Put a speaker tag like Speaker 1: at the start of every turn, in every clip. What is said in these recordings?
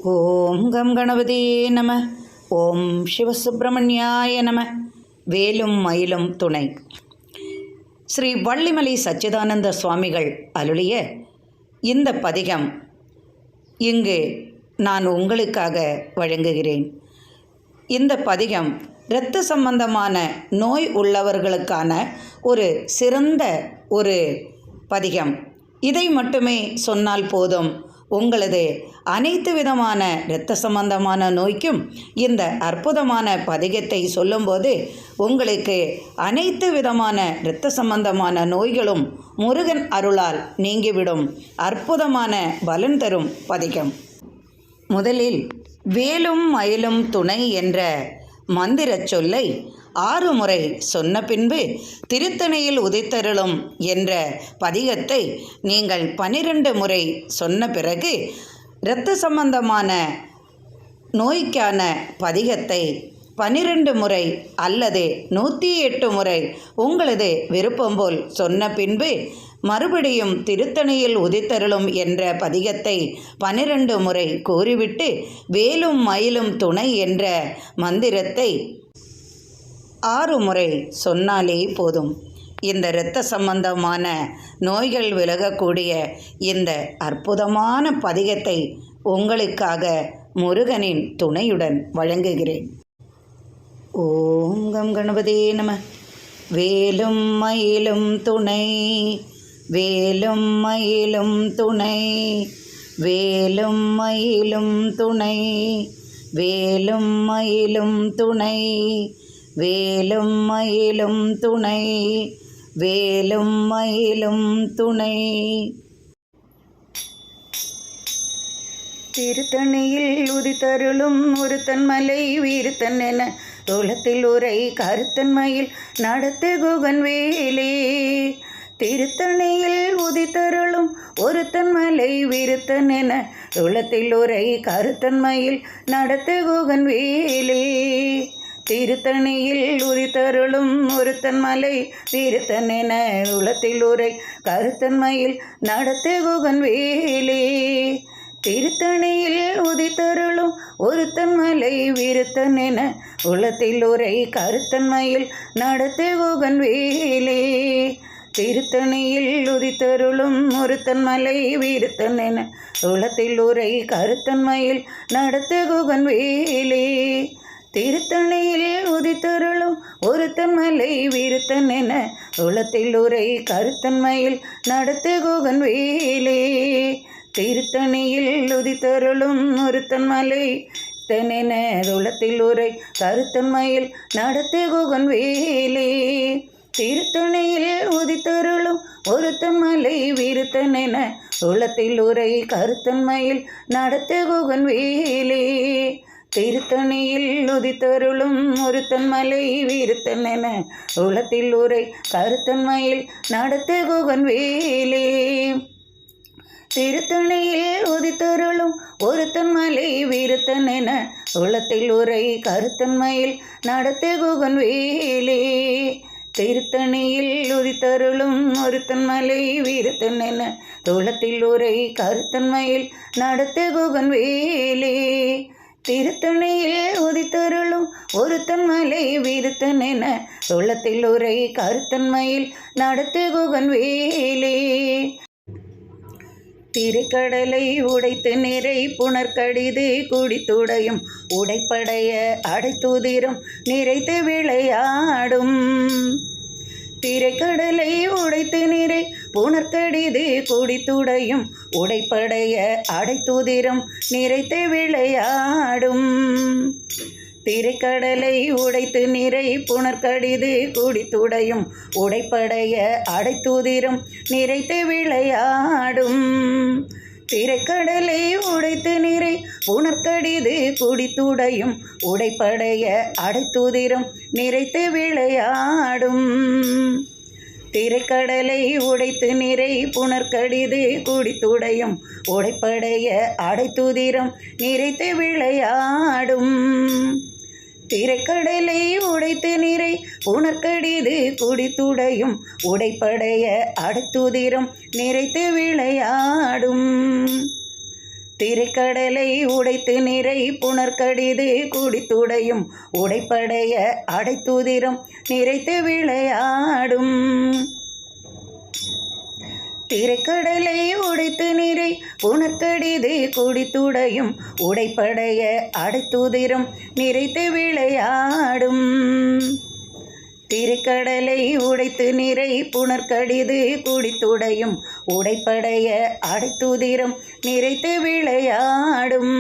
Speaker 1: ஓம் come கணபதியே நம. ஓம் சிவசுப்பிரமணியாய நம. வேலும் மயிலும் துணை. ஸ்ரீ வள்ளிமலை சச்சிதானந்த சுவாமிகள் அருளிய இந்த பதிகம் இங்கு நான் உங்களுக்காக வழங்குகிறேன். இந்த பதிகம் இரத்த சம்பந்தமான நோய் உள்ளவர்களுக்கான ஒரு சிறந்த ஒரு பதிகம். இதை மட்டுமே சொன்னால் போதும், உங்களது அனைத்து விதமான இரத்த சம்பந்தமான நோய்க்கும் இந்த அற்புதமான பதிகத்தை சொல்லும்போது உங்களுக்கு அனைத்து விதமான இரத்த சம்பந்தமான நோய்களும் முருகன் அருளால் நீங்கிவிடும் அற்புதமான பலன் தரும் பதிகம். முதலில் வேலும் மயிலும் துணை என்ற மந்திர சொல்லை 6 முறை சொன்ன பின்பு திருத்தணியில் உதித்தருளும் என்ற பதிகத்தை நீங்கள் 12 முறை சொன்ன பிறகு இரத்த சம்பந்தமான நோய்க்கான பதிகத்தை 12 முறை அல்லது 108 முறை உங்களது விருப்பம் போல் சொன்ன பின்பு மறுபடியும் திருத்தணியில் உதித்தருளும் என்ற பதிகத்தை 12 முறை கூறிவிட்டு வேலும் மயிலும் துணை என்ற மந்திரத்தை 6 முறை சொன்னாலே போதும். இந்த இரத்த சம்பந்தமான நோய்கள் விலகக்கூடிய இந்த அற்புதமான பதிகத்தை உங்களுக்காக முருகனின் துணையுடன் வழங்குகிறேன். ஓம் கம் கணபதியே நம. வேலும் மயிலும் துணை, வேலும் மயிலும் துணை, வேலும் மயிலும் துணை, வேலும் மயிலும் துணை, வேலும் மயிலும் துணை, வேலும் மயிலும் துணை. திருத்தணியில் உதித்தருளும் ஒருத்தன் மலை வீருத்தன் என தோளத்தில் உரை கருத்தன் மயில் நடத்து குகன் வேலே. திருத்தணியில் உதித்தருளும் ஒருத்தன் மலை வீருத்தன் என தோளத்தில் உரை கருத்தன் மயில் நடத்து குகன் வேலே. திருத்தணியில் உதித்தருளும் ஒருத்தன் மலை வீருத்தன் என உளத்தில் உரை கருத்தன் மயில் நடத்து குகன் வேலே. திருத்தணியில் உதித்தருளும் ஒருத்தன் மலை வீருத்தன் என உளத்தில் உரை கருத்தன் மயில் நடத்து குகன் வேலே. திருத்தணியில் உதித்தருளும் ஒருத்தன் மலை வீருத்தன் என உளத்தில் உரை கருத்தன் மயில் நடத்து குகன் வேலே. திருத்தணியில் உதித்தருளும் ஒருத்தன் மலை வீருத்தன் என உளத்தில் உரை கருத்தன் மயில் நடத்து குகன் வேலே. திருத்தணியில் உதித்தருளும் ஒருத்தன் மலை தெனென உளத்தில் உரை கருத்தன் மயில் நடத்து குகன் வேலே. திருத்தணியில் உதித்தருளும் ஒருத்தன் மலை வீருத்தன் என உளத்தில் உரை கருத்தன் மயில் நடத்து குகன் வேலே. திருத்தணியில் உதித்தருளும் ஒருத்தன் மலை வீருத்தன் என உளத்தில் உரை கருத்தன் மயில் நடத்து குகன் வேலே. திருத்தணியில் உதித்தருளும் ஒருத்தன் மலை வீருத்தன் என உளத்தில் உரை கருத்தன் மயில் நடத்து குகன் வேலே. திருத்தணியில் உதித்தருளும் ஒருத்தன் மலை வீருத்தன் என உளத்தில் உரை கருத்தன் மயில் நடத்து குகன் வேலே. திருத்தணியில் உதித்தருளும் ஒருத்தன் மலை வீருத்தன் என உளத்தில் உரை கருத்தன் மயில் நடத்து குகன் வேலே. திருக்கடலை உடைத்து நிறை புனர்கடிது குடித்துடையும் உடைப்படைய அடைத்துதிரும் நிறைத்து விளையாடும். திரைக்கடலை உடைத்து நிறை புனர்கடிது குடித்துடையும் உடைப்படைய அடைத்துதிரும் நிறைத்து விளையாடும். திரைக்கடலை உடைத்து நிறை புனர்கடிது குடித்துடையும் உடைப்படைய அடைத்துதிரும் நிறைத்து விளையாடும். திரைக்கடலை உடைத்து நிறை புனர்கடிது குடித்துடையும் உடைப்படைய அடைத்துதிரும் நிறைத்து விளையாடும். திரைக்கடலை உடைத்து நிறை புனர்கடிது குடித்துடையும் உடைப்படைய அடைத்துதிரும் நிறைத்து விளையாடும். திரைக்கடலை உடைத்து நிறை புனர்கடிது குடித்துடையும் உடைப்படைய அடைத்துதிரும் நிறைத்து விளையாடும். திரைக்கடலை உடைத்து நிறை புனர்கடிது குடித்துடையும் உடைப்படைய அடைத்துதிரம் நிறைத்து விளையாடும். திரைக்கடலை உடைத்து நிறை புனர்கடிது குடித்துடையும் உடைப்படைய அடைத்துதிரம் நிறைத்து விளையாடும். திரைக்கடலை உடைத்து நிறை புனர்கடிது குடித்துடையும் உடைப்படைய அடைத்துதிரம் நிறைத்து விளையாடும்.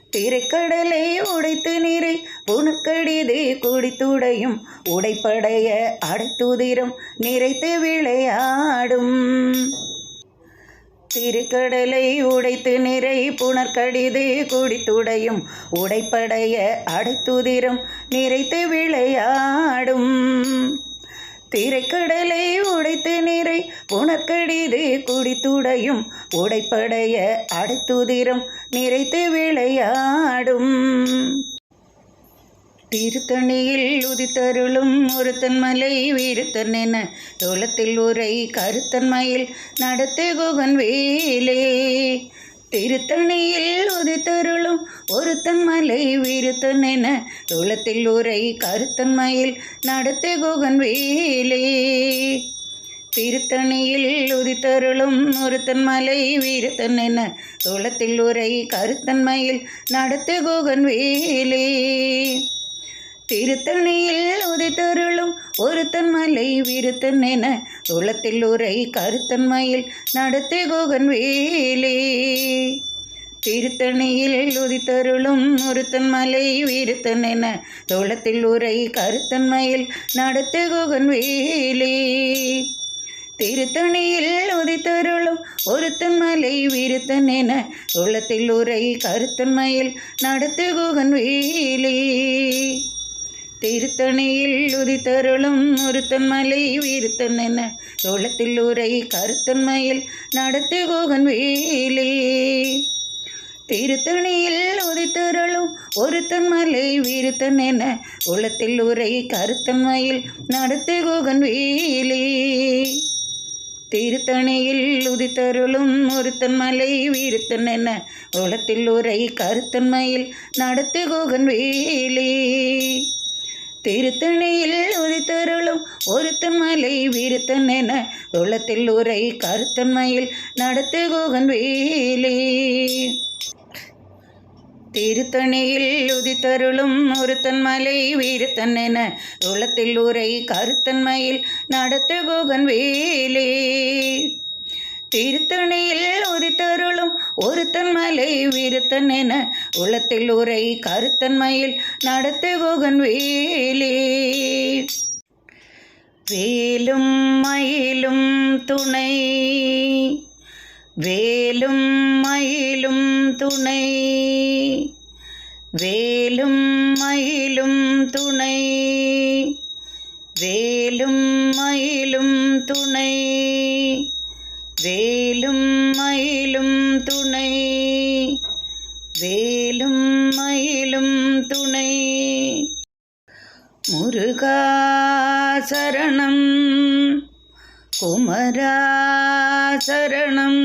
Speaker 1: திரைக்கடலை உடைத்து நிறை புனர்கடிது குடித்துடையும் உடைப்படைய அடைத்துதிரம் நிறைத்து விளையாடும். திரைக்கடலை உடைத்து நிறை புனர்கடிது குடித்துடையும் உடைப்படைய அடைத்துதிரம் நிறைத்து விளையாடும். திரைக்கடலை உடைத்து நிறை புனர்கடிது குடித்துடையும் உடைப்படைய அடைத்துதிரம் நிறைத்து விளையாடும். திருத்தணியில் உதித்தருளும் ஒருத்தன் மலை வீருத்தன் என தோளத்தில் உரை கருத்தன்மையில் நடத்து குகன் வேலே. திருத்தணியில் உதித்தருளும் ஒருத்தன் மலை வீருத்தன் என தோளத்தில் உரை கருத்தன்மையில் நடத்து குகன் வேலே. திருத்தணியில் உதித்தருளும் ஒருத்தன் மலை வீருத்தன் என தோளத்தில் உரை கருத்தன்மையில் நடத்து குகன் வேலே. திருத்தணியில் உதித்தருளும் ஒருத்தன் மலை வீருத்தன் என உளத்தில் உரை கருத்தன்மையில் நடத்து குகன் வேலே. திருத்தணியில் உதித்தருளும் ஒருத்தன் மலை வீருத்தன் என உளத்தில் உரை கருத்தன்மையில் நடத்து குகன் வேலே. திருத்தணியில் உதித்தருளும் ஒருத்தன் மலை வீருத்தன் என உளத்தில் உரை கருத்தன்மையில் நடத்து குகன் வேலே. திருத்தணியில் உதித்தருளும் ஒருத்தன் மலை வீருத்தன் என தோளத்தில் உரை கருத்தன்மையில் நடத்து குகன் வேலே. திருத்தணியில் உதித்தருளும் ஒருத்தன் மலை வீருத்தன் என உளத்தில் உரை கருத்தன்மையில் நடத்து குகன் வேலே. திருத்தணியில் உதித்தருளும் ஒருத்தன் மலை வீருத்தன் என உளத்தில் உரை கருத்தன்மையில் நடத்து குகன் வேலே. திருத்தணியில் உதித்தருளும் ஒருத்தன் மலை வீருத்தன் என உளத்தில் உரை கருத்தன்மையில் நடத்து குகன் வேலே. திருத்தணியில் உதித்தருளும் ஒருத்தன் மலை வீருத்தன் என உளத்தில் உரை கருத்தன்மையில் நடத்து குகன் வேலே. திருத்தணியில் உதித்தருளும் ஒருத்தன் மலை வீருத்தன் என உளத்தில் உரை கருத்தன்மையில் நடத்து குகன் வேலே. வேலும் மயிலும் துணை வேலும் மயிலும் துணை வேலும் மயிலும் துணை வேலும் மயிலும் துணை வேலும் மயிலும் துணை வேலும் மயிலும் துணை. முருகா சரணம் குமரா சரணம்